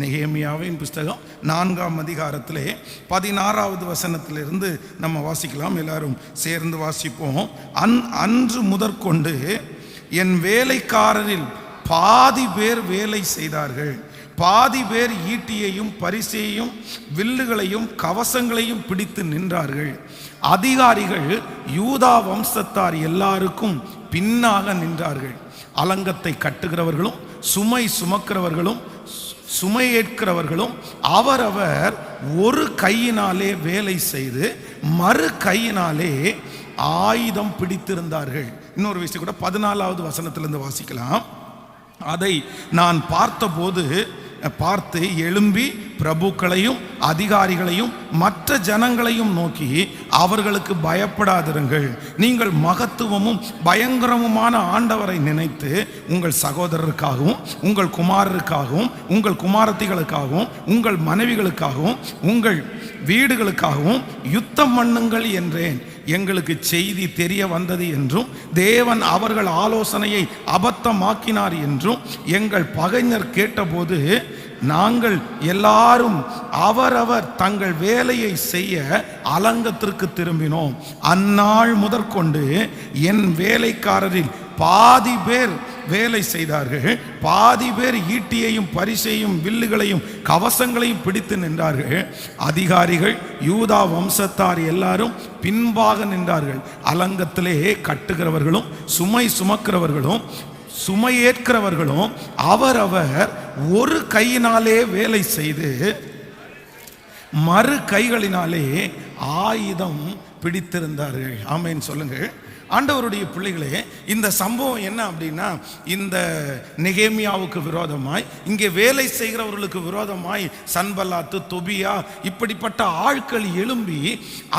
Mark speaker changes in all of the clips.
Speaker 1: நெகேமியாவின் புஸ்தகம் 4ஆம் அதிகாரத்திலே 16வது வசனத்திலிருந்து நம்ம வாசிக்கலாம். எல்லாரும் சேர்ந்து வாசிப்போம். அன்று முதற்கொண்டு என் வேலைக்காரரில் பாதி பேர் வேலை செய்தார்கள், பாதி பேர் ஈட்டியையும் பரிசையும் வில்லுகளையும் கவசங்களையும் பிடித்து நின்றார்கள். அதிகாரிகள் யூதா வம்சத்தார் எல்லாருக்கும் பின்னாக நின்றார்கள். அலங்கத்தை கட்டுகிறவர்களும் சுமை சுமக்கிறவர்களும் சுமை ஏற்கிறவர்களும் அவரவர் ஒரு கையினாலே வேலை செய்து மறு கையினாலே ஆயுதம் பிடித்திருந்தார்கள். இன்னொரு விஷயம் கூட 14வது வசனத்திலிருந்து வாசிக்கலாம். அதை நான் பார்த்து எழும்பி பிரபுக்களையும் அதிகாரிகளையும் மற்ற ஜனங்களையும் நோக்கி அவர்களுக்கு பயப்படாதிருங்கள். நீங்கள் மகத்துவமும் பயங்கரமுமான ஆண்டவரை நினைத்து உங்கள் சகோதரருக்காகவும் உங்கள் குமாரருக்காகவும் உங்கள் குமாரத்திகளுக்காகவும் உங்கள் மனைவிகளுக்காகவும் உங்கள் வீடுகளுக்காகவும் யுத்தம் பண்ணுங்கள் என்றேன். எங்களுக்கு செய்தி தெரிய வந்தது என்றும் தேவன் அவர்கள் ஆலோசனையை அபத்தமாக்கினார் என்றும் எங்கள் பகைஞர் கேட்டபோது நாங்கள் எல்லாரும் அவரவர் தங்கள் வேலையை செய்ய அலங்கத்திற்கு திரும்பினோம். அந்நாள் முதற்கொண்டு என் வேலைக்காரரில் பாதி பேர் வேலை செய்தார்கள், பாதி பேர் ஈட்டியையும் பரிசையும் வில்லுகளையும் கவசங்களையும் பிடித்து நின்றார்கள். அதிகாரிகள் யூதா வம்சத்தார் எல்லாரும் பின்பாக நின்றார்கள். அலங்கத்திலே கட்டுகிறவர்களும் சுமை சுமக்கிறவர்களும் சுமை ஏற்கிறவர்களும் அவரவர் ஒரு கையினாலே வேலை செய்து மறு கைகளினாலே ஆயுதம் பிடித்திருந்தார்கள். ஆமென் சொல்லுங்கள். ஆண்டவருடைய பிள்ளைகளே, இந்த சம்பவம் என்ன அப்படின்னா, இந்த நெகேமியாவுக்கு விரோதமாய் இங்கே வேலை செய்கிறவர்களுக்கு விரோதமாய் சன்பல்லாத்து தொபியா இப்படிப்பட்ட ஆட்கள் எழும்பி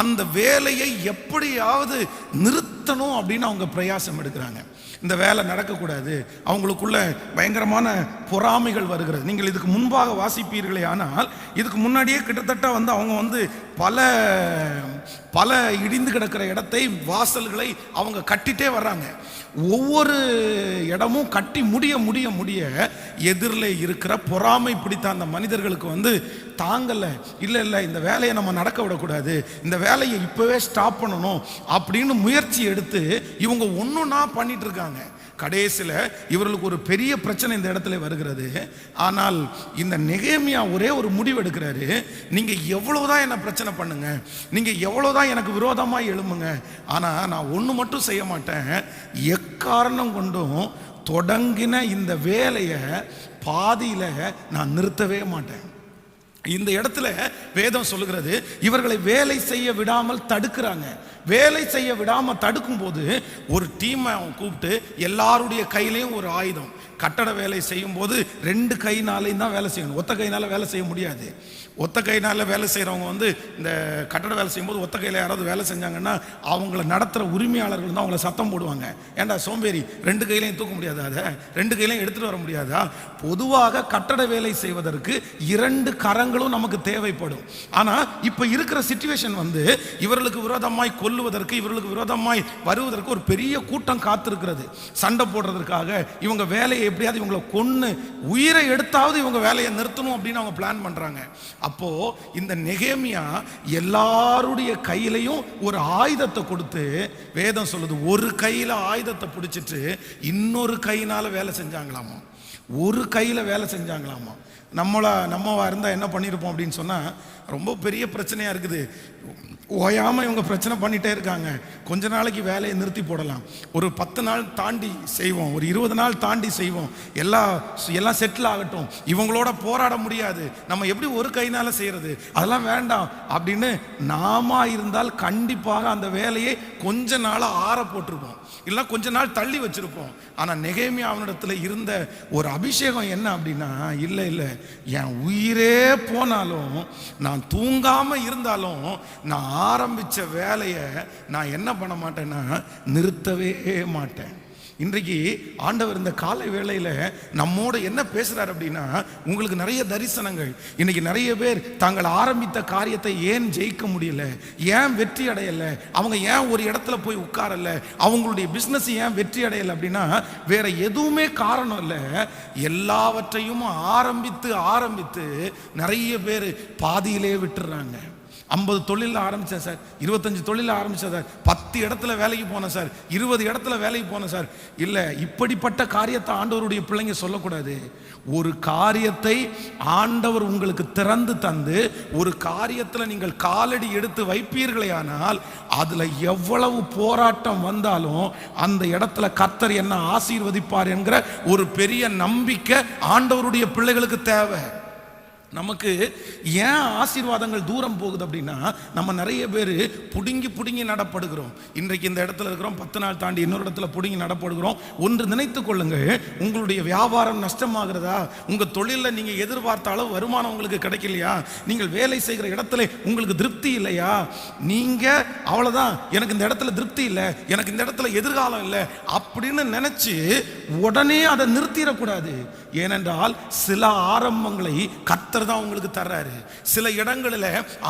Speaker 1: அந்த வேலையை எப்படியாவது நிறுத்தணும் அப்படின்னு அவங்க பிரயாசம் எடுக்கிறாங்க. இந்த வேலை நடக்கக்கூடாது, அவங்களுக்குள்ள பயங்கரமான பொறாமைகள் வருகிறது. நீங்கள் இதுக்கு முன்பாக வாசிப்பீர்களே, ஆனால் இதுக்கு முன்னாடியே கிட்டத்தட்ட அவங்க பல இடிந்து கிடக்கிற இடத்தை வாசல்களை அவங்க கட்டிட்டே வர்றாங்க. ஒவ்வொரு இடமும் கட்டி முடிய எதிரில் இருக்கிற பொறாமை பிடித்த அந்த மனிதர்களுக்கு தாங்கலை. இல்லை இந்த வேலையை நம்ம நடக்க விடக்கூடாது, இந்த வேலையை இப்போவே ஸ்டாப் பண்ணணும் அப்படின்னு முயற்சி எடுத்து இவங்க ஒன்றுன்னா பண்ணிட்டு இருக்காங்க. கடைசியில் இவர்களுக்கு ஒரு பெரிய பிரச்சனை இந்த இடத்துல வருகிறது. ஆனால் இந்த நெகேமியா ஒரே ஒரு முடிவு எடுக்கிறாரு. நீங்கள் எவ்வளோதான் என்ன பிரச்சனை பண்ணுங்க, நீங்கள் எவ்வளோதான் எனக்கு விரோதமாக எழும்புங்க, ஆனால் நான் ஒன்று மட்டும் செய்ய மாட்டேன். எக்காரணம் கொண்டும் தொடங்கின இந்த வேலையை பாதியில் நான் நிறுத்தவே மாட்டேன். இந்த இடத்துல வேதம் சொல்லுகிறது, இவர்களை வேலை செய்ய விடாமல் தடுக்கிறாங்க. வேலை செய்ய விடாமல் தடுக்கும் போது ஒரு டீமை கூப்பிட்டு எல்லாருடைய கையிலையும் ஒரு ஆயுதம். கட்டட வேலை செய்யும் போது 2 கையினாலையும் தான் வேலை செய்யணும், ஒத்த கையினால வேலை செய்ய முடியாது. ஒத்த கையினால வேலை செய்கிறவங்க இந்த கட்டட வேலை செய்யும்போது ஒத்த கையில் யாராவது வேலை செஞ்சாங்கன்னா அவங்கள நடத்துகிற உரிமையாளர்கள் தான் அவங்கள சத்தம் போடுவாங்க. ஏண்டா சோம்பேறி, 2 கையிலையும் தூக்க முடியாதா, அதை 2 கையிலையும் எடுத்துகிட்டு வர முடியாதா? பொதுவாக கட்டட வேலை செய்வதற்கு 2 கரங்களும் நமக்கு தேவைப்படும். ஆனால் இப்போ இருக்கிற சிச்சுவேஷன் இவர்களுக்கு விரோதமாய் கொல்லுவதற்கு, இவர்களுக்கு விரோதமாய் வருவதற்கு ஒரு பெரிய கூட்டம் காத்திருக்கிறது. சண்டை போடுறதுக்காக இவங்க வேலையை எப்படியாவது இவங்களை கொன்று உயிரை எடுத்தாவது இவங்க வேலையை நிறுத்தணும் அப்படின்னு அவங்க பிளான் பண்றாங்க. அப்போ இந்த நெகேமியா எல்லாருடைய கையிலையும் ஒரு ஆயுதத்தை கொடுத்து, வேதம் சொல்லுது, ஒரு கையில ஆயுதத்தை பிடிச்சிட்டு இன்னொரு கையினால வேலை செஞ்சாங்களாமா. ஒரு கையில வேலை செஞ்சாங்களாமா. நம்மவா இருந்தா என்ன பண்ணியிருப்போம் அப்படின்னு சொன்னா, ரொம்ப பெரிய பிரச்சனையா இருக்குது. ஓயாமல் இவங்க பிரச்சனை பண்ணிகிட்டே இருக்காங்க. கொஞ்ச நாளைக்கு வேலையை நிறுத்தி போடலாம், ஒரு 10 நாள் தாண்டி செய்வோம், ஒரு 20 நாள் தாண்டி செய்வோம், எல்லாம் செட்டில் ஆகட்டும், இவங்களோட போராட முடியாது, நம்ம எப்படி ஒரு கையினால செய்கிறது, அதெல்லாம் வேண்டாம் அப்படின்னு நாம இருந்தால் கண்டிப்பாக அந்த வேலையை கொஞ்ச நாள் ஆற போட்டிருப்போம், இல்லை கொஞ்ச நாள் தள்ளி வச்சிருப்போம். ஆனால் நெகேமியா அவனிடத்தில் இருந்த ஒரு அபிஷேகம் என்ன அப்படின்னா, இல்லை என் உயிரே போனாலும், நான் தூங்காமல் இருந்தாலும், நான் ஆரம்பித்த வேலையை நான் என்ன பண்ண மாட்டேன்னா நிறுத்தவே மாட்டேன். இன்றைக்கு ஆண்டவர் இந்த காலை வேளையில நம்மோட என்ன பேசுறாரு அப்படின்னா, உங்களுக்கு நிறைய தரிசனங்கள். இன்னைக்கு நிறைய பேர் தாங்கள் ஆரம்பித்த காரியத்தை ஏன் ஜெயிக்க முடியல, ஏன் வெற்றி அடையல, அவங்க ஏன் ஒரு இடத்துல போய் உட்காரல, அவங்களுடைய பிசினஸ் ஏன் வெற்றி அடையல அப்படின்னா வேற எதுவுமே காரணம் இல்லை. எல்லாவற்றையும் ஆரம்பித்து ஆரம்பித்து நிறைய பேர் பாதியிலே விட்டுறாங்க. 50 தொழில் ஆரம்பித்தேன் சார், 25 தொழில் ஆரம்பித்தேன் சார், 10 இடத்துல வேலைக்கு போனேன் சார், 20 இடத்துல வேலைக்கு போனேன் சார். இல்லை, இப்படிப்பட்ட காரியத்தை ஆண்டவருடைய பிள்ளைங்க சொல்லக்கூடாது. ஒரு காரியத்தை ஆண்டவர் உங்களுக்கு திறந்து தந்து ஒரு காரியத்தில் நீங்கள் காலடி எடுத்து வைப்பீர்களே ஆனால் அதில் எவ்வளவு போராட்டம் வந்தாலும் அந்த இடத்துல கர்த்தர் என்ன ஆசீர்வதிப்பார் என்கிற ஒரு பெரிய நம்பிக்கை ஆண்டவருடைய பிள்ளைகளுக்கு தேவை. நமக்கு ஏன் ஆசீர்வாதங்கள் தூரம் போகுது அப்படின்னா, நம்ம நிறைய பேர் புடுங்கி புடுங்கி நடப்படுகிறோம். இன்றைக்கு இந்த இடத்துல இருக்கிறோம், 10 நாள் தாண்டி இன்னொரு இடத்துல புடுங்கி நடப்படுகிறோம். ஒன்று நினைத்துக் கொள்ளுங்கள், உங்களுடைய வியாபாரம் நஷ்டமாகிறதா, உங்கள் தொழிலில் நீங்கள் எதிர்பார்த்த அளவு வருமானம் உங்களுக்கு கிடைக்கலையா, நீங்கள் வேலை செய்கிற இடத்துல உங்களுக்கு திருப்தி இல்லையா, நீங்கள் அவ்வளோதான், எனக்கு இந்த இடத்துல திருப்தி இல்லை, எனக்கு இந்த இடத்துல எதிர்காலம் இல்லை அப்படின்னு நினைச்சு உடனே அதை நிறுத்திடக்கூடாது. ஏனென்றால் சில ஆரம்பங்களை கர்த்தர் தான் உங்களுக்கு தர்றாரு. சில இடங்களில்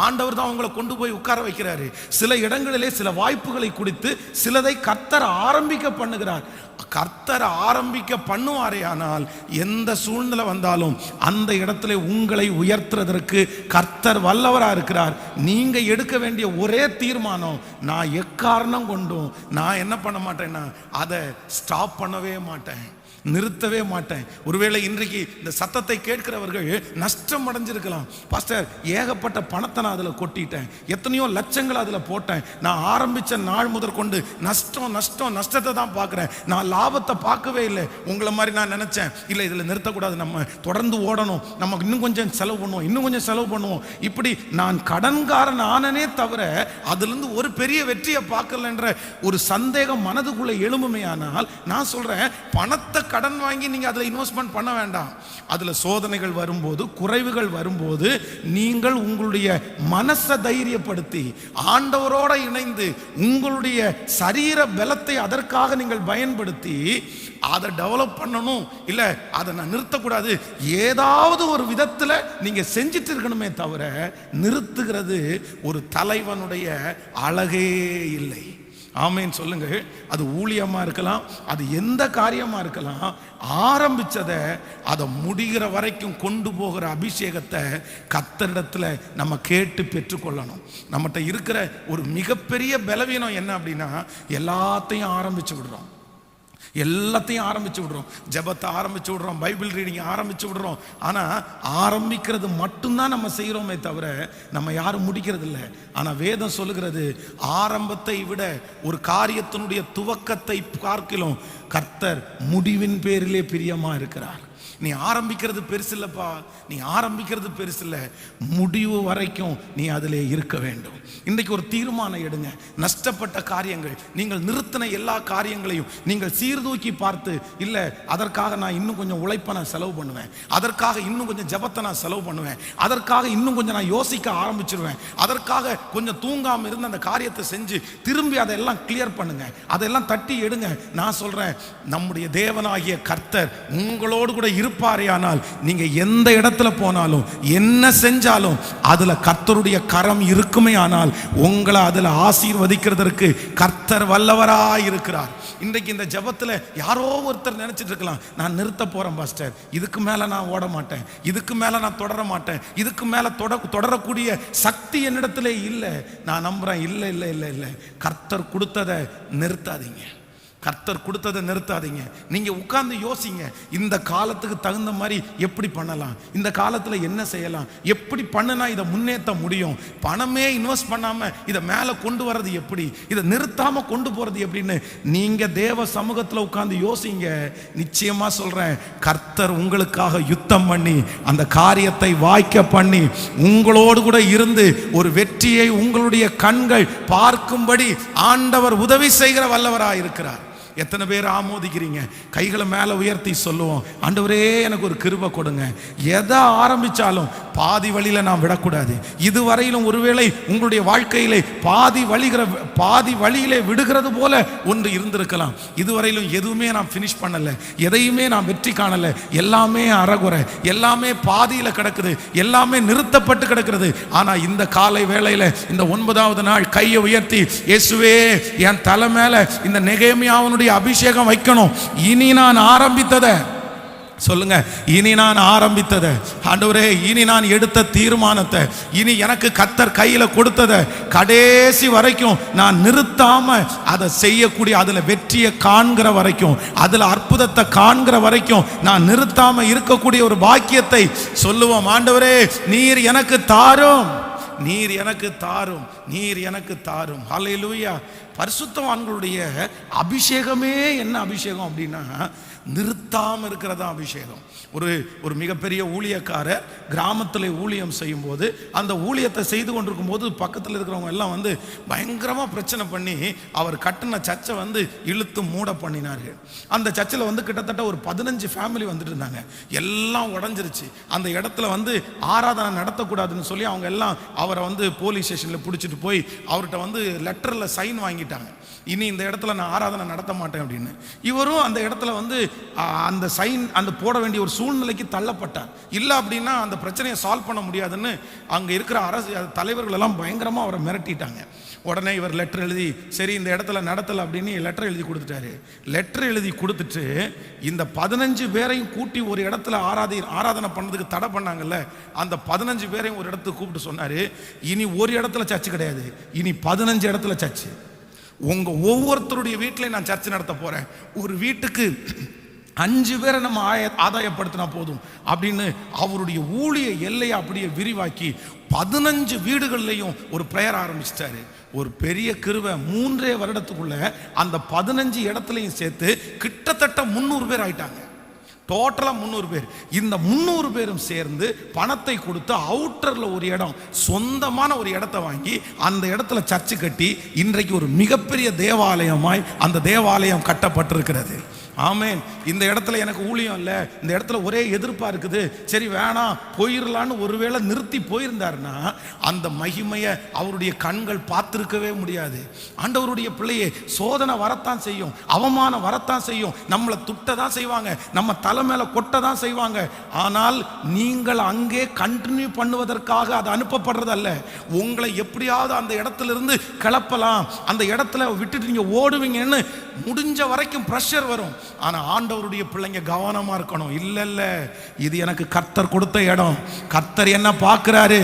Speaker 1: ஆண்டவர் தான் உங்களை கொண்டு போய் உட்கார வைக்கிறாரு. சில இடங்களிலே சில வாய்ப்புகளை கொடுத்து சிலதை கர்த்தர் ஆரம்பிக்க பண்ணுகிறார். கர்த்தர் ஆரம்பிக்க பண்ணுவாரே ஆனால் எந்த சூழ்நிலை வந்தாலும் அந்த இடத்துல உங்களை உயர்த்துறதற்கு கர்த்தர் வல்லவரா இருக்கிறார். நீங்க எடுக்க வேண்டிய ஒரே தீர்மானம், நான் எக்காரணம் கொண்டும் நான் என்ன பண்ண மாட்டேன்னா அதை ஸ்டாப் பண்ணவே மாட்டேன், நிறுத்தவே மாட்டேன். ஒருவேளை இன்றைக்கு இந்த சத்தத்தை கேட்கிறவர்கள் நஷ்டம் அடைஞ்சிருக்கலாம். பாஸ்டர், ஏகப்பட்ட பணத்தை நான் அதில் கொட்டிட்டேன், எத்தனையோ லட்சங்கள் அதில் போட்டேன், நான் ஆரம்பித்த நாள் முதற்கொண்டு நஷ்டத்தை தான் பார்க்குறேன், நான் லாபத்தை பார்க்கவே இல்லை. உங்களை மாதிரி நான் நினச்சேன், இல்லை இதில் நிறுத்தக்கூடாது, நம்ம தொடர்ந்து ஓடணும், நம்ம இன்னும் கொஞ்சம் செலவு பண்ணுவோம், இன்னும் கொஞ்சம் செலவு பண்ணுவோம். இப்படி நான் கடன்காரன் ஆனனே தவிர அதுலேருந்து ஒரு பெரிய வெற்றியை பார்க்கலன்ற ஒரு சந்தேகம் மனதுக்குள்ளே எழும்புமே. ஆனால் நான் சொல்கிறேன், பணத்தை கடன் வாங்கி நீங்க அதில் இன்வெஸ்ட்மெண்ட் பண்ண வேண்டாம். அதுல சோதனைகள் வரும்போது, குறைவுகள் வரும்போது நீங்கள் உங்களுடைய மனசை தைரியப்படுத்தி ஆண்டவரோட இணைந்து உங்களுடைய சரீர பலத்தை அதற்காக நீங்கள் பயன்படுத்தி அதை டெவலப் பண்ணணும். இல்ல அதை நான் நிறுத்தக்கூடாது, ஏதாவது ஒரு விதத்தில் நீங்க செஞ்சிட்டு இருக்கணுமே தவிர நிறுத்துகிறது ஒரு தலைவனுடைய அழகே இல்லை. ஆமேன் சொல்லுங்க. அது ஊழியமா இருக்கலாம், அது எந்த காரியமா இருக்கலாம், ஆரம்பிச்சதை அதை முடிகிற வரைக்கும் கொண்டு போகிற அபிஷேகத்தை கர்த்தரிடத்துல நம்ம கேட்டு பெற்றுக்கொள்ளணும். நம்மகிட்ட இருக்கிற ஒரு மிகப்பெரிய பலவீனம் என்ன அப்படின்னா, எல்லாத்தையும் ஆரம்பிச்சு விடுறோம், எல்லாத்தையும் ஆரம்பிச்சு விடுறோம், ஜெபத்தை ஆரம்பிச்சு விடுறோம், பைபிள் ரீடிங் ஆரம்பிச்சு விடுறோம். ஆனால் ஆரம்பிக்கிறது மட்டும்தான் நம்ம செய்கிறோமே தவிர நம்ம யாரும் முடிக்கிறது இல்லை. ஆனால் வேதம் சொல்லுகிறது, ஆரம்பத்தை விட ஒரு காரியத்தினுடைய துவக்கத்தை பார்க்கிலும் கர்த்தர் முடிவின் பேரிலே பிரியமா இருக்கிறார். நீ ஆரம்பிக்கிறது பெருசு இல்லப்பா, நீ ஆரம்பிக்கிறது பெருசு இல்லை, முடிவு வரைக்கும் நீ அதிலே இருக்க வேண்டும். இன்றைக்கு ஒரு தீர்மானம் எடுங்க. நஷ்டப்பட்ட காரியங்கள், நீங்கள் நிறுத்தின எல்லா காரியங்களையும் நீங்கள் சீர்தூக்கி பார்த்து, இல்லை அதற்காக நான் இன்னும் கொஞ்சம் உழைப்பை நான் செலவு பண்ணுவேன், அதற்காக இன்னும் கொஞ்சம் ஜெபத்தை நான் செலவு பண்ணுவேன், அதற்காக இன்னும் கொஞ்சம் நான் யோசிக்க ஆரம்பிச்சிருவேன், அதற்காக கொஞ்சம் தூங்காமல் இருந்து அந்த காரியத்தை செஞ்சு திரும்பி அதெல்லாம் கிளியர் பண்ணுங்க, அதெல்லாம் தட்டி எடுங்க. நான் சொல்றேன், நம்முடைய தேவனாகிய கர்த்தர் உங்களோடு கூட இருப்பாரே ஆனால் நீங்க எந்த இடத்துல போனாலும் என்ன செஞ்சாலும் அதுல கர்த்தருடைய கரம் இருக்குமே ஆனால் உங்களை அதுல ஆசீர்வதிக்கிறதற்கு கர்த்தர் வல்லவராய் இருக்கிறார். இன்றைக்கு இந்த ஜெபத்துல யாரோ ஒருத்தர் நினைச்சிட்டு இருக்கலாம், நான் நிறுத்த போறேன் பாஸ்டர், இதுக்கு மேல நான் ஓட மாட்டேன், இதுக்கு மேல நான் தொடர மாட்டேன், இதுக்கு மேல தொடரக்கூடிய சக்தி என்னிடத்துல இல்லை. நான் நம்புறேன், இல்லை இல்லை இல்லை இல்லை, கர்த்தர் கொடுத்ததை நிறுத்தாதீங்க, கர்த்தர் கொடுத்ததை நிறுத்தாதீங்க. நீங்க உட்கார்ந்து யோசிங்க, இந்த காலத்துக்கு தகுந்த மாதிரி எப்படி பண்ணலாம், இந்த காலத்துல என்ன செய்யலாம், எப்படி பண்ணுனா இதை முன்னேற்ற முடியும், பணமே இன்வெஸ்ட் பண்ணாம இதை மேல கொண்டு வர்றது எப்படி, இதை நிறுத்தாம கொண்டு போறது எப்படின்னு நீங்க தேவ சமூகத்துல உட்கார்ந்து யோசிங்க. நிச்சயமா சொல்றேன், கர்த்தர் உங்களுக்காக யுத்தம் பண்ணி அந்த காரியத்தை வாய்க்க பண்ணி உங்களோடு கூட இருந்து ஒரு வெற்றியை உங்களுடைய கண்கள் பார்க்கும்படி ஆண்டவர் உதவி செய்கிற வல்லவராய் இருக்கிறார். எத்தனை பேர் ஆமோதிக்கிறீங்க? கைகளை மேலே உயர்த்தி சொல்லுவோம், ஆண்டவரே எனக்கு ஒரு கிருபை கொடுங்க. எதை ஆரம்பிச்சாலும் பாதி வழியில நான் விடக்கூடாது. இதுவரையிலும் ஒருவேளை உங்களுடைய வாழ்க்கையிலே பாதி வழியிலே விடுகிறது போல ஒன்று இருந்திருக்கலாம். இதுவரையிலும் எதுவுமே நான் ஃபினிஷ் பண்ணல, எதையுமே நான் வெற்றி காணல, எல்லாமே அறகுறை, எல்லாமே பாதியில கிடக்குது, எல்லாமே நிறுத்தப்பட்டு கிடக்கிறது. ஆனா இந்த காலை வேளையில இந்த 9வது நாள் கையை உயர்த்தி, இயேசுவே என் தலை மேல இந்த நெகேமியாவினுடைய அபிஷேகம் வைக்கணும். இனி நான் ஆரம்பித்தத சொல்லுங்க, இனி நான் ஆரம்பித்ததை ஆண்டவரே, இனி நான் எடுத்த தீர்மானத்தை, இனி எனக்கு கர்த்தர் கையில கொடுத்ததை கடைசி வரைக்கும் நான் நிறுத்தாம அதை செய்யக்கூடிய, அதுல வெற்றியை காண்கிற வரைக்கும், அதுல அற்புதத்தை காண்கிற வரைக்கும் நான் நிறுத்தாம இருக்கக்கூடிய ஒரு பாக்கியத்தை சொல்லுவோம். ஆண்டவரே நீர் எனக்கு தாரும், நீர் எனக்கு தாரும், நீர் எனக்கு தாரும். ஹல்லேலூயா. பரிசுத்தவான்களுடைய அபிஷேகமே என்ன அபிஷேகம் அப்படின்னா, நிறுத்தாம இருக்கிறதா அபிஷேகம். ஒரு மிகப்பெரிய ஊழியக்காரர் கிராமத்தில் ஊழியம் செய்யும் போது, அந்த ஊழியத்தை செய்து கொண்டிருக்கும் போது பக்கத்தில் இருக்கிறவங்க எல்லாம் வந்து பயங்கரமாக பிரச்சனை பண்ணி அவர் கட்டின சர்ச்சை வந்து இழுத்து மூட பண்ணினார்கள். அந்த சர்ச்சில் வந்து கிட்டத்தட்ட ஒரு 15 ஃபேமிலி வந்துட்டு இருந்தாங்க. எல்லாம் உடஞ்சிருச்சு. அந்த இடத்துல வந்து ஆராதனை நடத்தக்கூடாதுன்னு சொல்லி அவங்க எல்லாம் அவரை வந்து போலீஸ் ஸ்டேஷனில் பிடிச்சிட்டு போய் அவர்கிட்ட வந்து லெட்டரில் சைன் வாங்கிட்டாங்க. இனி இந்த இடத்துல நான் ஆராதனை நடத்த மாட்டேன் அப்படின்னு. இவரும் அந்த இடத்துல வந்து அந்த சைன் அந்த போட வேண்டிய ஒரு சூழ்நிலைக்கு தள்ளப்பட்டார். இல்லை அப்படின்னா அந்த பிரச்சனையை சால்வ் பண்ண முடியாதுன்னு அங்கே இருக்கிற அரசு தலைவர்கள் எல்லாம் பயங்கரமாக அவரை மிரட்டிட்டாங்க. உடனே இவர் லெட்டர் எழுதி, சரி இந்த இடத்துல நடத்தலை அப்படின்னு லெட்டர் எழுதி கொடுத்துட்டாரு. லெட்டர் எழுதி கொடுத்துட்டு இந்த 15 பேரையும் கூட்டி ஒரு இடத்துல ஆராதனை பண்ணதுக்கு தடை பண்ணாங்கல்ல, அந்த 15 பேரையும் ஒரு இடத்துக்கு கூப்பிட்டு சொன்னாரு, இனி ஒரு இடத்துல சர்ச்சு கிடையாது, இனி 15 இடத்துல சர்ச்சு. உங்க ஒவ்வொருத்தருடைய வீட்டிலையும் நான் சர்ச்சை நடத்த போறேன். ஒரு வீட்டுக்கு 5 பேரை நம்ம ஆதாயப்படுத்தினா போதும் அப்படின்னு அவருடைய ஊழிய எல்லையை அப்படியே விரிவாக்கி 15 வீடுகள்லையும் ஒரு பிரேயர் ஆரம்பிச்சிட்டாரு. ஒரு பெரிய கிருபை, 3 வருடத்துக்குள்ள அந்த 15 இடத்துலையும் சேர்த்து கிட்டத்தட்ட 300 பேர் ஆயிட்டாங்க. டோட்டலா 300 பேர். இந்த 300 பேரும் சேர்ந்து பணத்தை கொடுத்து அவுட்டர்ல ஒரு இடம், சொந்தமான ஒரு இடத்தை வாங்கி அந்த இடத்துல சர்ச்சு கட்டி இன்றைக்கு ஒரு மிகப்பெரிய தேவாலயமாய் அந்த தேவாலயம் கட்டப்பட்டிருக்கிறது. ஆமேன். இந்த இடத்துல எனக்கு ஊழியம் இல்லை, இந்த இடத்துல ஒரே எதிர்ப்பா இருக்குது, சரி வேணாம் போயிடலான்னு ஒருவேளை நிறுத்தி போயிருந்தாருன்னா அந்த மகிமையை அவருடைய கண்கள் பார்த்திருக்கவே முடியாது. ஆண்டவருடைய பிள்ளையே, சோதனை வரத்தான் செய்யும், அவமானம் வரத்தான் செய்யும், நம்மளை துட்ட தான் செய்வாங்க, நம்ம தலை மேல கொட்ட தான் செய்வாங்க. ஆனால் நீங்கள் அங்கே கண்டினியூ பண்ணுவதற்காக அது அனுப்பப்படுறதல்ல. உங்களை எப்படியாவது அந்த இடத்துல இருந்து கிளப்பலாம், அந்த இடத்துல விட்டுட்டு நீங்க ஓடுவீங்கன்னு முடிஞ்ச வரைக்கும் பிரஷர் வரும். ஆனா ஆண்டவருடைய பிள்ளைங்க கவனமா இருக்கணும். இல்ல இது எனக்கு கர்த்தர் கொடுத்த இடம், கர்த்தர் என்ன பார்க்கிறாரு,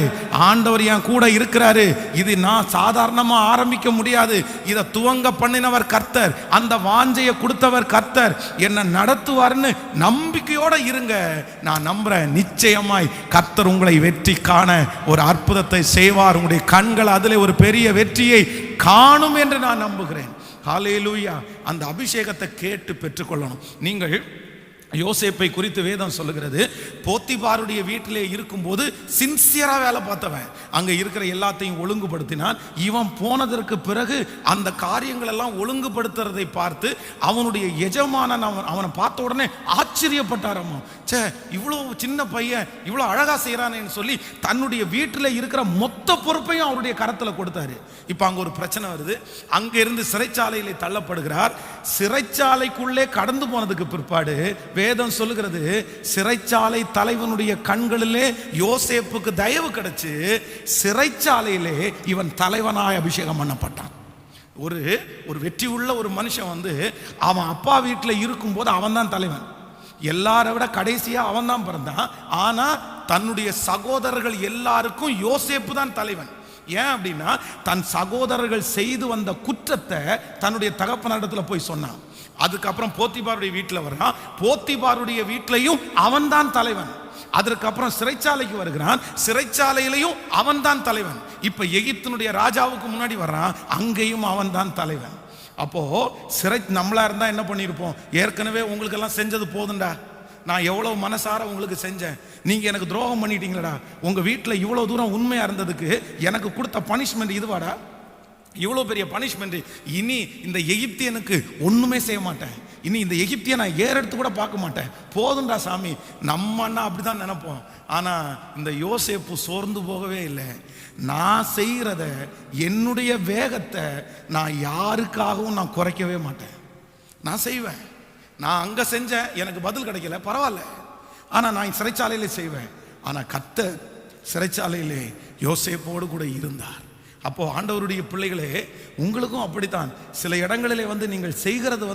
Speaker 1: ஆண்டவர் என் கூட இருக்கிறாரு, இது நான் சாதாரணமா ஆரம்பிக்க முடியாது, இதை துவங்க பண்ணினவர் கர்த்தர், அந்த வாஞ்சையை கொடுத்தவர் கர்த்தர், என்ன நடத்துவார்னு நம்பிக்கையோட இருங்க. நான் நம்புறேன், நிச்சயமாய் கர்த்தர் உங்களை வெற்றி காண ஒரு அற்புதத்தை செய்வார். உங்களுடைய கண்கள் அதிலே ஒரு பெரிய வெற்றியை காணும் என்று நான் நம்புகிறேன். ஹல்லேலூயா. அந்த அபிஷேகத்தை கேட்டு பெற்றுக்கொள்ளணும். நீங்கள் யோசேப்பை குறித்து வேதம் சொல்லுகிறது, போத்திபாருடைய வீட்டிலே இருக்கும்போது சின்சியரா வேலை பார்த்தவன், அங்க இருக்கிற எல்லாத்தையும் ஒழுங்குபடுத்தினான். இவன் போனதற்கு பிறகு அந்த காரியங்கள் எல்லாம் ஒழுங்குபடுத்துறதை பார்த்து அவனுடைய எஜமானன் அவனை பார்த்த உடனே ஆச்சரியப்பட்டாரம்மா, சே இவ்வளவு சின்ன பையன் இவ்வளவு அழகா செய்யறானேன்னு சொல்லி தன்னுடைய வீட்டில் இருக்கிற மொத்த பொறுப்பையும் அவருடைய கரத்துல கொடுத்தாரு. இப்ப அங்க ஒரு பிரச்சனை வருது. அங்க இருந்து சிறைச்சாலையிலே தள்ளப்படுகிறார். சிறைச்சாலைக்குள்ளே கடந்து போனதுக்கு பிற்பாடு வேதம் சொல்லுகிறது, சிறைச்சாலை தலைவனுடைய கண்களிலே யோசேப்புக்கு தயவு கிடைச்சு சிறைச்சாலையிலே இவன் தலைவனாய் அபிஷேகம் பண்ணப்பட்டான். ஒரு வெற்றி உள்ள ஒரு மனுஷன் வந்து அவன் அப்பா வீட்டில் இருக்கும்போது அவன் தான் தலைவன், எல்லாரை விட கடைசியா அவன் தான் பிறந்தான். ஆனா தன்னுடைய சகோதரர்கள் எல்லாருக்கும் யோசேப்பு தான் தலைவன். ஏன் அப்படின்னா தன் சகோதரர்கள் செய்து வந்த குற்றத்தை தன்னுடைய தகப்பனிடத்துல போய் சொன்னான். அதுக்கப்புறம் போத்திபாருடைய வீட்டில் வர்றான், போத்திபாருடைய வீட்டிலையும் அவன் தான் தலைவன். அதற்கப்புறம் சிறைச்சாலைக்கு வருகிறான், சிறைச்சாலையிலையும் அவன் தான் தலைவன். இப்ப எகிப்தினுடைய ராஜாவுக்கு முன்னாடி வர்றான், அங்கேயும் அவன் தான் தலைவன். அப்போ சிறை நம்மளா இருந்தா என்ன பண்ணியிருப்போம், ஏற்கனவே உங்களுக்கு எல்லாம் செஞ்சது போதுண்டா, நான் எவ்வளவு மனசார உங்களுக்கு செஞ்சேன், நீங்க எனக்கு துரோகம் பண்ணிட்டீங்களடா, உங்க வீட்டில் இவ்வளவு தூரம் உண்மையா இருந்ததுக்கு எனக்கு கொடுத்த பனிஷ்மெண்ட் இதுவாடா, இவ்வளோ பெரிய பனிஷ்மெண்ட், இனி இந்த எகிப்தியனுக்கு ஒண்ணுமே செய்ய மாட்டேன், இனி இந்த எகிப்தியை நான் ஏறெடுத்து கூட பார்க்க மாட்டேன், போதுண்டா சாமி. நம்ம அண்ணா அப்படிதான் நினைப்போம். ஆனா இந்த யோசேப்பு சோர்ந்து போகவே இல்லை. நான் செய்கிறத, என்னுடைய வேகத்தை நான் யாருக்காகவும் நான் குறைக்கவே மாட்டேன். நான் செய்வேன். நான் அங்க செஞ்சேன், எனக்கு பதில் கிடைக்கல, பரவாயில்ல. ஆனா நான் சிறைச்சாலையில செய்வேன். ஆனா கர்த்தர் சிறைச்சாலையிலே யோசேப்போடு கூட இருந்தார். அப்போ ஆண்டவருடைய பிள்ளைகளே, உங்களுக்கும் அப்படித்தான். சில இடங்களிலே நீங்கள் செய்கிறது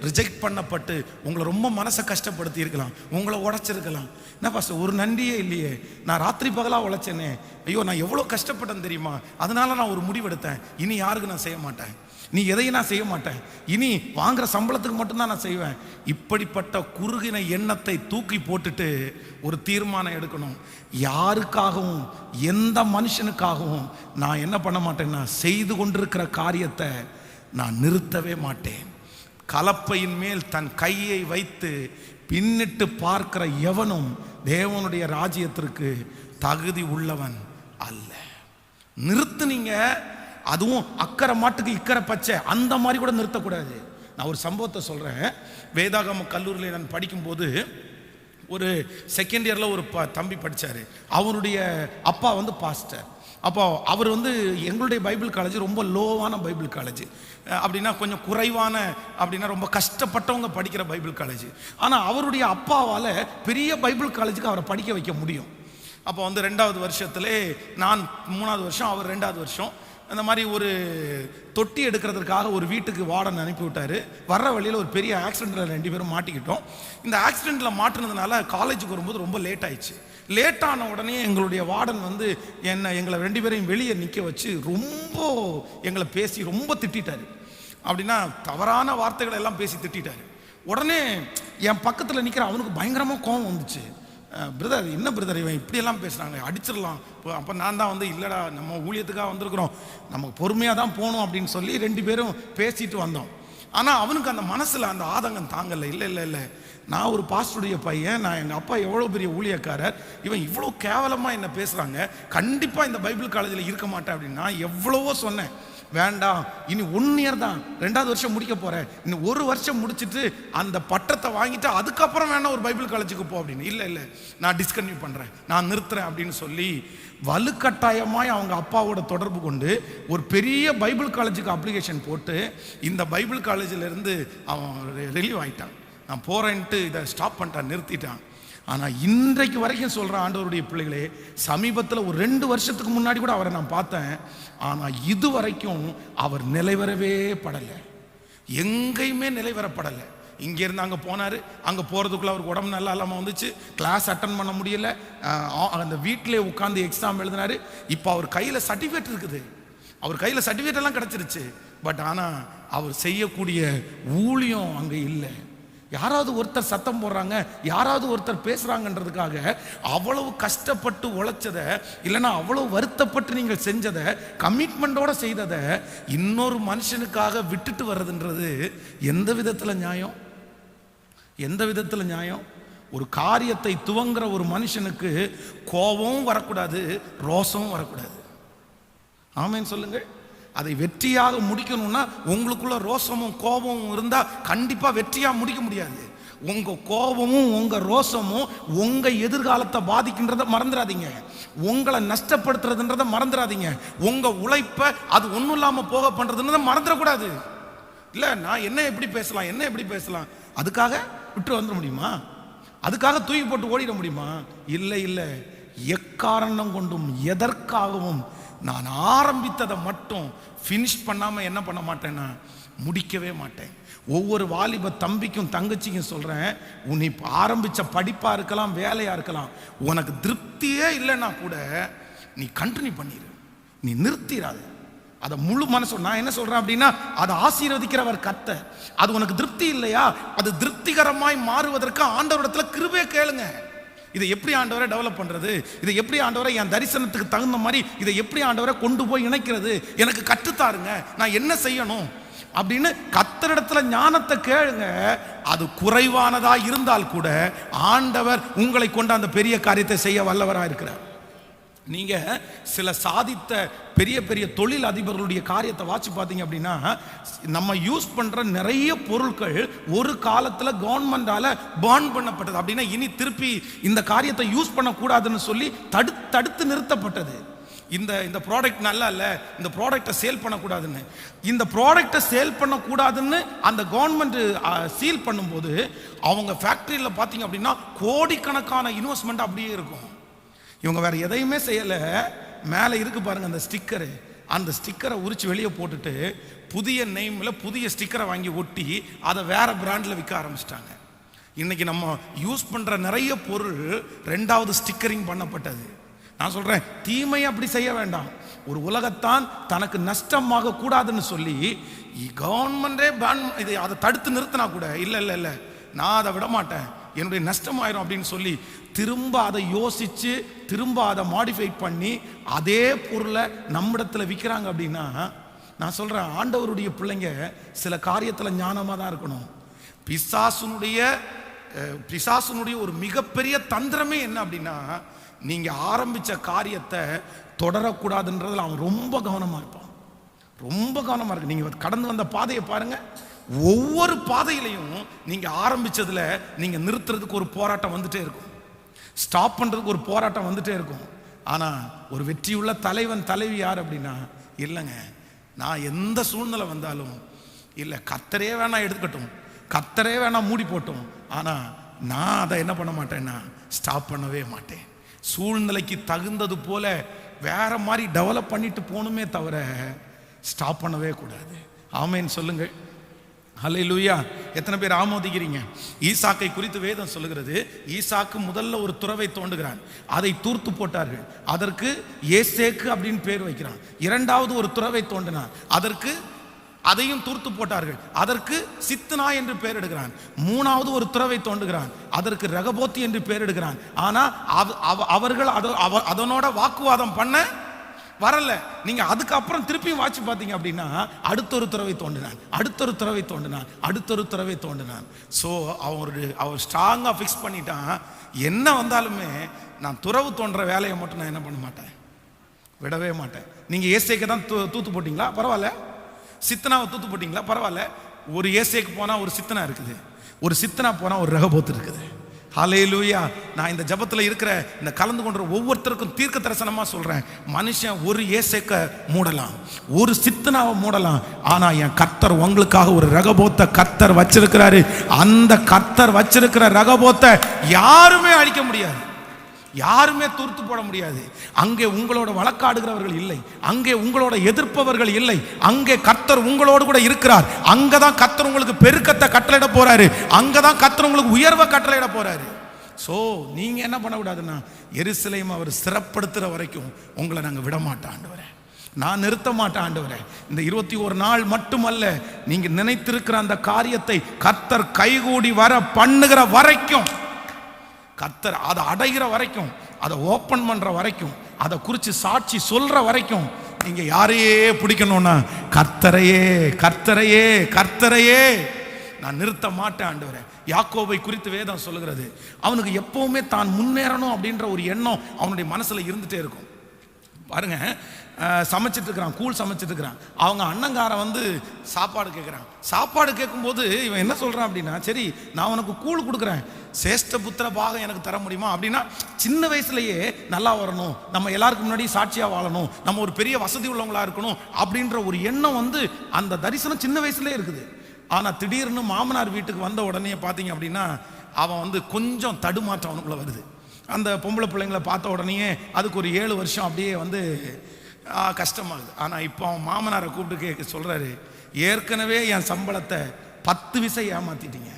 Speaker 1: ரிஜெக்ட் பண்ணப்பட்டு உங்களை ரொம்ப மனசை கஷ்டப்படுத்தி இருக்கலாம், உங்களை உடைச்சிருக்கலாம். என்ன பாஸ்டர், ஒரு நன்றியே இல்லையே, நான் ராத்திரி பகலாக உழைச்சேனே, ஐயோ நான் எவ்வளோ கஷ்டப்பட்டேன் தெரியுமா, அதனால நான் ஒரு முடிவெடுத்தேன், இனி யாருக்கு நான் செய்ய மாட்டேன், நீ எதையும் நான் செய்ய மாட்டேன், இனி வாங்குற சம்பளத்துக்கு மட்டும்தான் நான் செய்வேன். இப்படிப்பட்ட குறுகின எண்ணத்தை தூக்கி போட்டுட்டு ஒரு தீர்மானம் எடுக்கணும். யாருக்காகவும் எந்த மனுஷனுக்காகவும் நான் என்ன பண்ண மாட்டேன்னா, செய்து கொண்டிருக்கிற காரியத்தை நான் நிறுத்தவே மாட்டேன். கலப்பையின் மேல் தன் கையை வைத்து பின்னிட்டு பார்க்கிற எவனும் தேவனுடைய ராஜ்யத்திற்கு தகுதி உள்ளவன் அல்ல. நிறுத்துனீங்க, அதுவும் அக்கறை மாட்டுக்கு இக்கரை பச்சை, அந்த மாதிரி கூட நிறுத்தக்கூடாது. நான் ஒரு சம்பவத்தை சொல்கிறேன். வேதாகம கல்லூரியில் நான் படிக்கும்போது ஒரு செகண்ட் இயரில் ஒரு தம்பி படித்தார். அவருடைய அப்பா பாஸ்டர். அப்போ அவர் எங்களுடைய பைபிள் காலேஜ் ரொம்ப லோவான பைபிள் காலேஜ், அப்படின்னா கொஞ்சம் குறைவான, அப்படின்னா ரொம்ப கஷ்டப்பட்டவங்க படிக்கிற பைபிள் காலேஜ். ஆனால் அவருடைய அப்பாவால் பெரிய பைபிள் காலேஜுக்கு அவரை படிக்க வைக்க முடியும். அப்போ 2வது வருஷத்துலே நான் 3வது வருஷம், அவர் 2வது வருஷம். அந்த மாதிரி ஒரு தொட்டி எடுக்கிறதுக்காக ஒரு வீட்டுக்கு வார்டன் அனுப்பி விட்டார். வர்ற வழியில் ஒரு பெரிய ஆக்சிடெண்ட்டில் 2 பேரும் மாட்டிக்கிட்டோம். இந்த ஆக்சிடெண்ட்டில் மாட்டினதுனால காலேஜுக்கு வரும்போது ரொம்ப லேட் ஆயிடுச்சு. லேட்டான உடனே எங்களுடைய வார்டன் எங்களை 2 பேரையும் வெளியே நிற்க வச்சு ரொம்ப எங்களை பேசி ரொம்ப திட்டாரு. அப்படின்னா தவறான வார்த்தைகளை எல்லாம் பேசி திட்டாரு. உடனே என் பக்கத்தில் நிற்கிற அவனுக்கு பயங்கரமாக கோபம் வந்துச்சு. பிரதர், என்ன பிரதர் இவன் இப்படியெல்லாம் பேசுகிறாங்க, அடிச்சிடலாம். அப்போ நான் தான் இல்லைடா, நம்ம ஊழியத்துக்காக வந்திருக்கிறோம், நமக்கு பொறுமையாக தான் போகணும் அப்படின்னு சொல்லி 2 பேரும் பேசிட்டு வந்தோம். ஆனால் அவனுக்கு அந்த மனசில் அந்த ஆதங்கம் தாங்கலை. இல்லை இல்லை இல்லை, நான் ஒரு பாஸ்டருடைய பையன், நான் எங்கள் அப்பா எவ்வளோ பெரிய ஊழியக்காரர், இவன் இவ்வளோ கேவலமாக என்ன பேசுகிறாங்க, கண்டிப்பாக இந்த பைபிள் காலேஜில் இருக்க மாட்டேன் அப்படின்னு நான் எவ்வளவோ சொன்னேன். வேண்டாம், இனி 1 இயர் தான், 2வது வருஷம் முடிக்க போகிறேன், இன்னும் 1 வருஷம் முடிச்சுட்டு அந்த பட்டத்தை வாங்கிட்டு அதுக்கப்புறம் வேணா ஒரு பைபிள் காலேஜுக்கு போ அப்படின்னு. இல்லை இல்லை, நான் டிஸ்கன்டினியூ பண்ணுறேன், நான் நிறுத்துறேன் அப்படின்னு சொல்லி வலுக்கட்டாயமாய் அவங்க அப்பாவோட தொடர்பு கொண்டு ஒரு பெரிய பைபிள் காலேஜுக்கு அப்ளிகேஷன் போட்டு இந்த பைபிள் காலேஜிலேருந்து அவன் ரிலீவ் ஆகிட்டான். நான் போகிறேன்ட்டு இதை ஸ்டாப் பண்ணிட்டான், நிறுத்திட்டான். ஆனால் இன்றைக்கு வரைக்கும் சொல்கிறேன், ஆண்டவருடைய பிள்ளைகளே, சமீபத்தில் ஒரு 2 வருஷத்துக்கு முன்னாடி கூட அவரை நான் பார்த்தேன். ஆனால் இது வரைக்கும் அவர் நிலைவரவே படலை, எங்கேயுமே நிலைவரப்படலை. இங்கேருந்து அங்கே போனார், அங்கே போகிறதுக்குள்ளே அவருக்கு உடம்பு நல்லா இல்லாமல் வந்துச்சு, கிளாஸ் அட்டன் பண்ண முடியலை, அந்த வீட்டிலே உட்காந்து எக்ஸாம் எழுதினார். இப்போ அவர் கையில் சர்டிஃபிகேட் இருக்குது, அவர் கையில் சர்டிஃபிகேட் எல்லாம் கிடச்சிருச்சு. பட் ஆனால் அவர் செய்யக்கூடிய ஊழியம் அங்கே இல்லை. யாராவது ஒருத்தர் சத்தம் போடுறாங்க, யாராவது ஒருத்தர் பேசுறாங்கன்றதுக்காக அவ்வளவு கஷ்டப்பட்டு உழைச்சதை, இல்லைன்னா அவ்வளவு வருத்தப்பட்டு நீங்கள் செஞ்சதை, கமிட்மெண்டோட செய்ததை இன்னொரு மனுஷனுக்காக விட்டுட்டு வர்றதுன்றது எந்த விதத்தில் நியாயம்? எந்த விதத்தில் நியாயம்? ஒரு காரியத்தை துவங்குற ஒரு மனுஷனுக்கு கோபமும் வரக்கூடாது, ரோசமும் வரக்கூடாது. ஆமேன்னு சொல்லுங்கள். அதை வெற்றியாக முடிக்கணும்னா உங்களுக்குள்ள ரோசமும் கோபமும் இருந்தால் கண்டிப்பாக வெற்றியாக முடிக்க முடியாது. உங்கள் கோபமும் உங்கள் ரோசமும் உங்கள் எதிர்காலத்தை பாதிக்கின்றதை மறந்துடாதீங்க, உங்களை நஷ்டப்படுத்துறதுன்றதை மறந்துடாதீங்க, உங்கள் உழைப்பை அது ஒன்றும் இல்லாமல் போக பண்ணுறதுன்றதை மறந்துடக்கூடாது. இல்லை, நான் என்ன எப்படி பேசலாம், என்ன எப்படி பேசலாம், அதுக்காக விட்டு வந்துட முடியுமா? அதுக்காக தூக்கி போட்டு ஓடிட முடியுமா? இல்லை இல்லை, எக்காரணம் கொண்டும் எதற்காகவும் நான் ஆரம்பித்ததை மட்டும் ஃபினிஷ் பண்ணாமல் என்ன பண்ண மாட்டேன்னா முடிக்கவே மாட்டேன். ஒவ்வொரு வாலிப தம்பிக்கும் தங்கச்சிக்கும் சொல்கிறேன், உன்னை இப்போ ஆரம்பித்த படிப்பாக இருக்கலாம், வேலையாக இருக்கலாம், உனக்கு திருப்தியே இல்லைன்னா கூட நீ கண்டினியூ பண்ணிடு, நீ நிறுத்திடாது. அதை முழு மனசு. நான் என்ன சொல்கிறேன் அப்படின்னா, அதை ஆசீர்வதிக்கிறவர் கர்த்தர். அது உனக்கு திருப்தி இல்லையா, அது திருப்திகரமாய் மாறுவதற்கு ஆண்டவரிடத்தில் கிருபையை கேளுங்க. இதை எப்படி ஆண்டவரை டெவலப் பண்ணுறது, இதை எப்படி ஆண்டவரை என் தரிசனத்துக்கு தகுந்த மாதிரி இதை எப்படி ஆண்டவரை கொண்டு போய் இணைக்கிறது, எனக்கு கற்றுத்தாருங்க, நான் என்ன செய்யணும் அப்படின்னு கர்த்தரிடத்துல ஞானத்தை கேளுங்க. அது குறைவானதா இருந்தால் கூட ஆண்டவர் உங்களை கொண்டு அந்த பெரிய காரியத்தை செய்ய வல்லவராக இருக்கிறார். நீங்க சில சாதித்த பெரிய பெரிய தொழில் அதிபர்களுடைய காரியத்தை வாட்சி பார்த்தீங்க அப்படின்னா, நம்ம யூஸ் பண்ற நிறைய பொருட்கள் ஒரு காலத்துல கவர்மெண்டால பேர்ன் பண்ணப்பட்டது. அப்படின்னா இனி திருப்பி இந்த காரியத்தை யூஸ் பண்ணக்கூடாதுன்னு சொல்லி தடுத்து நிறுத்தப்பட்டது. இந்த ப்ராடக்ட் நல்லா இல்லை, இந்த ப்ராடக்டை சேல் பண்ணக்கூடாதுன்னு. இந்த ப்ராடக்டை சேல் பண்ணக்கூடாதுன்னு அந்த கவர்மெண்ட் சீல் பண்ணும்போது அவங்க ஃபேக்டரியில் பார்த்தீங்க அப்படின்னா கோடிக்கணக்கான இன்வெஸ்ட்மெண்ட் அப்படியே இருக்கும். இவங்க வேற எதையுமே செய்யலை. மேலே இருக்கு பாருங்க அந்த ஸ்டிக்கரு, அந்த ஸ்டிக்கரை உரிச்சு வெளியே போட்டுட்டு புதிய நெய்மில் புதிய ஸ்டிக்கரை வாங்கி ஒட்டி அதை வேற பிராண்டில் விற்க ஆரம்பிச்சிட்டாங்க. இன்னைக்கு நம்ம யூஸ் பண்ணுற நிறைய பொருள் ரெண்டாவது ஸ்டிக்கரிங் பண்ணப்பட்டது. நான் சொல்கிறேன், தீமையை அப்படி செய்ய வேண்டாம். ஒரு உலகத்தான் தனக்கு நஷ்டமாக கூடாதுன்னு சொல்லி கவர்மெண்டே பேன் இது அதை தடுத்து நிறுத்தினா கூட இல்லை நான் அதை விட மாட்டேன், என்னுடைய நஷ்டமாயிரும் அப்படின்னு சொல்லி திரும்ப அதை யோசித்து திரும்ப அதை மாடிஃபை பண்ணி அதே பொருளை நம்மிடத்தில் விற்கிறாங்க. அப்படின்னா நான் சொல்கிறேன், ஆண்டவருடைய பிள்ளைங்க சில காரியத்தில் ஞானமாக தான் இருக்கணும். பிசாசுனுடைய ஒரு மிகப்பெரிய தந்திரமே என்ன அப்படின்னா, நீங்கள் ஆரம்பித்த காரியத்தை தொடரக்கூடாதுன்றதில் அவன் ரொம்ப கவனமாக இருப்பான். ரொம்ப கவனமாக இருக்கு. நீங்கள் கடந்து வந்த பாதையை பாருங்கள், ஒவ்வொரு பாதையிலையும் நீங்கள் ஆரம்பித்ததில் நீங்கள் நிறுத்துறதுக்கு ஒரு போராட்டம் வந்துட்டே இருக்கும், ஸ்டாப் பண்ணுறதுக்கு ஒரு போராட்டம் வந்துட்டே இருக்கும். ஆனால் ஒரு வெற்றியுள்ள தலைவன் தலைவி யார் அப்படின்னா, இல்லைங்க நான் எந்த சூழ்நிலை வந்தாலும் இல்லை கர்த்தரே வேணா எடுத்துக்கட்டும், கர்த்தரே வேணா மூடி போட்டோம், ஆனால் நான் அதை என்ன பண்ண மாட்டேன்னா ஸ்டாப் பண்ணவே மாட்டேன். சூழ்நிலைக்கு தகுந்தது போல வேற மாதிரி டெவலப் பண்ணிட்டு போகணுமே தவிர ஸ்டாப் பண்ணவே கூடாது. ஆமேன்னு சொல்லுங்கள். ஹல்லேலூயா. எத்தனை பேர் ஆமோதிக்கிறீங்க? ஈசாக்கை குறித்து வேதம் சொல்லுகிறது, ஈசாக்கு முதல்ல ஒரு துறவை தோண்டுகிறான், அதை தூர்த்து போட்டார்கள், அதற்கு ஏசேக்கு அப்படின்னு பேர் வைக்கிறான். இரண்டாவது ஒரு துறவை தோண்டினான், அதற்கு அதையும் தூர்த்து போட்டார்கள், அதற்கு சித்னா என்று பெயர் எடுக்கிறான். மூணாவது ஒரு துறவை தோண்டுகிறான், அதற்கு ரகபோத்தி என்று பெயர் எடுக்கிறான். ஆனா அவர்கள் அதனோட வாக்குவாதம் பண்ண வரல. நீங்க அதுக்கப்புறம் திருப்பியும் வாட்சி பார்த்தீங்க அப்படின்னா அடுத்தொரு துறவை தோண்டினான், அடுத்தொரு துறவை தோண்டினான், அடுத்தொரு துறவை தோண்டினான். ஸோ அவர் ஸ்ட்ராங்காக ஃபிக்ஸ் பண்ணிட்டான், என்ன வந்தாலுமே நான் துறவு தோன்ற வேலையை மட்டும் நான் என்ன பண்ண மாட்டேன், விடவே மாட்டேன். நீங்க ஏசேக்கு தான் தூத்து போட்டீங்களா பரவாயில்ல, சித்தனாவை தூத்து போட்டீங்களா பரவாயில்ல, ஒரு ஏசேக்கு போனா ஒரு சித்தனா இருக்குது, ஒரு சித்தனா போனா ஒரு ரகபோத்து இருக்குது. ஹல்லேலூயா. நான் இந்த ஜபத்தில் இருக்கிற இந்த கலந்து கொண்ட ஒவ்வொருத்தருக்கும் தீர்க்க தரிசனமா சொல்றேன், மனுஷன் ஒரு ஏசேக்க மூடலாம், ஒரு சித்தனாவை மூடலாம், ஆனா என் கர்த்தர் உங்களுக்காக ஒரு ரகபோத்த கர்த்தர் வச்சிருக்கிறாரு. அந்த கர்த்தர் வச்சிருக்கிற ரகபோத்தை யாருமே அழிக்க முடியாது, யாருமே தூர்த்து போட முடியாது. அங்கே உங்களோட வழக்காடுகிறவர்கள் இல்லை, அங்கே உங்களோட எதிர்ப்பவர்கள் இல்லை, அங்கே கர்த்தர் உங்களோடு கூட இருக்கிறார். அங்கதான் கர்த்தர் உங்களுக்கு பெருக்கத்தை கட்டளையிட போறாரு, அங்கதான் கர்த்தர் உங்களுக்கு உயர்வை கட்டளையிட போறாரு. சோ நீங்க என்ன பண்ணக்கூடாதுன்னா, எருசலேம் அவர் சிறப்படுத்துற வரைக்கும் உங்களை நாங்க விட மாட்டோம் ஆண்டவரே, நான் நிறுத்த மாட்டேன் ஆண்டவரே. இந்த 21 நாள் மட்டுமல்ல, நீங்க நினைத்திருக்கிற அந்த காரியத்தை கர்த்தர் கைகூடி வர பண்ணுகிற வரைக்கும், கர்த்தர் அதை அடைகிற வரைக்கும், அதை ஓப்பன் பண்ற வரைக்கும், அதை குறித்து சாட்சி சொல்ற வரைக்கும் நீங்க யாரையே பிடிக்கணும்னா கர்த்தரையே கர்த்தரையே கர்த்தரையே நான் நிறுத்த மாட்டேன் ஆண்டவரே. யாக்கோபை குறித்து வேதம் சொல்லுகிறது, அவனுக்கு எப்பவுமே தான் முன்னேறணும் அப்படின்ற ஒரு எண்ணம் அவனுடைய மனசுல இருந்துட்டே இருக்கும். பாருங்க, சமைச்சிட்டு இருக்கிறான், கூழ் சமைச்சிட்டு இருக்கிறான், அவங்க அண்ணங்காரன் வந்து சாப்பாடு கேட்குறான். சாப்பாடு கேட்கும்போது இவன் என்ன சொல்றான் அப்படின்னா, சரி நான் உனக்கு கூழ் கொடுக்குறேன், சேஷ்ட புத்திர பாகம் எனக்கு தர முடியுமா அப்படின்னா, சின்ன வயசுலயே நல்லா வரணும், நம்ம எல்லாருக்கும் முன்னாடி சாட்சியா வாழணும், நம்ம ஒரு பெரிய வசதி உள்ளவங்களா இருக்கணும் அப்படின்ற ஒரு எண்ணம் வந்து அந்த தரிசனம் சின்ன வயசுலயே இருக்குது. ஆனா திடீர்னு மாமனார் வீட்டுக்கு வந்த உடனே பார்த்தீங்க அப்படின்னா அவன் வந்து கொஞ்சம் தடுமாற்றம் அவனுக்குள்ள வருது. அந்த பொம்பளை பிள்ளைங்களை பார்த்த உடனே அதுக்கு ஒரு 7 வருஷம் அப்படியே வந்து கஷ்டமாகுது. ஆனால் இப்போ அவன் மாமனாரை கூப்பிட்டு சொல்றாரு, ஏற்கனவே என் சம்பளத்தை 10 விசை ஏமாத்திட்டீங்க,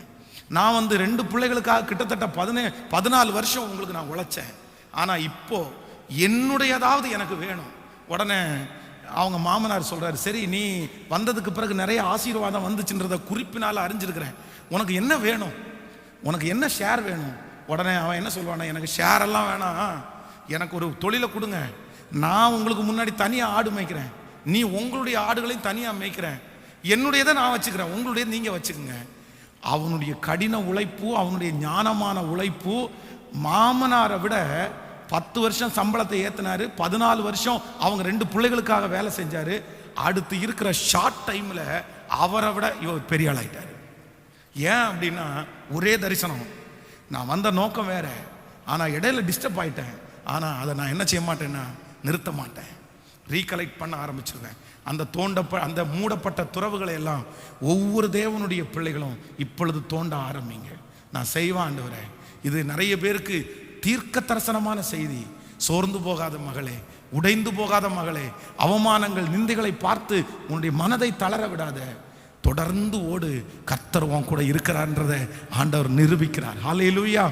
Speaker 1: நான் வந்து 2 பிள்ளைகளுக்காக கிட்டத்தட்ட 14 வருஷம் உங்களுக்கு நான் உழைச்சேன், ஆனால் இப்போ என்னுடையதாவது எனக்கு வேணும். உடனே அவங்க மாமனார் சொல்றாரு, சரி நீ வந்ததுக்கு பிறகு நிறைய ஆசீர்வாதம் வந்துச்சுன்றத குறிப்பினால அறிஞ்சிருக்கிறேன், உனக்கு என்ன வேணும், உனக்கு என்ன ஷேர் வேணும்? உடனே அவன் என்ன சொல்லுவானா, எனக்கு ஷேர் எல்லாம் வேணாம், எனக்கு ஒரு தொழிலை கொடுங்க, நான் உங்களுக்கு முன்னாடி தனியாக ஆடு மேய்க்கிறேன், நீ உங்களுடைய ஆடுகளையும் தனியாக மேய்க்கிறேன், என்னுடையதை நான் வச்சுக்கிறேன், உங்களுடைய நீங்க வச்சுக்கோங்க. அவனுடைய கடின உழைப்பு, அவனுடைய ஞானமான உழைப்பு மாமனாரை விட 10 வருஷம் சம்பளத்தை ஏற்றினாரு, 14 வருஷம் அவங்க 2 பிள்ளைகளுக்காக வேலை செஞ்சாரு. அடுத்து இருக்கிற ஷார்ட் டைமில் அவரை விட இவர் பெரிய ஆளாயிட்டார். ஏன் அப்படின்னா ஒரே தரிசனம், நான் வந்த நோக்கம் வேற, ஆனால் இடையில டிஸ்டர்ப் ஆயிட்டேன். ஆனால் அதை நான் என்ன செய்ய மாட்டேன்னா நிறுத்த மாட்டேன், ரீகலெக்ட் பண்ண ஆரம்பிச்சிருவேன். அந்த மூடப்பட்ட துறவுகளை எல்லாம் ஒவ்வொரு தேவனுடைய பிள்ளைகளும் இப்பொழுது தோண்ட ஆரம்பிங்க. நான் செய்வேன் ஆண்டவரே. இது நிறைய பேருக்கு தீர்க்க தரிசனமான செய்தி. சோர்ந்து போகாத மகளே, உடைந்து போகாத மகளே, அவமானங்கள் நிந்தைகளை பார்த்து உன்னுடைய மனதை தளர விடாத, தொடர்ந்து ஓடு. கர்த்தர் உன் கூட இருக்கிறார்ன்றதை ஆண்டவர் நிரூபிக்கிறார். ஹல்லேலூயா.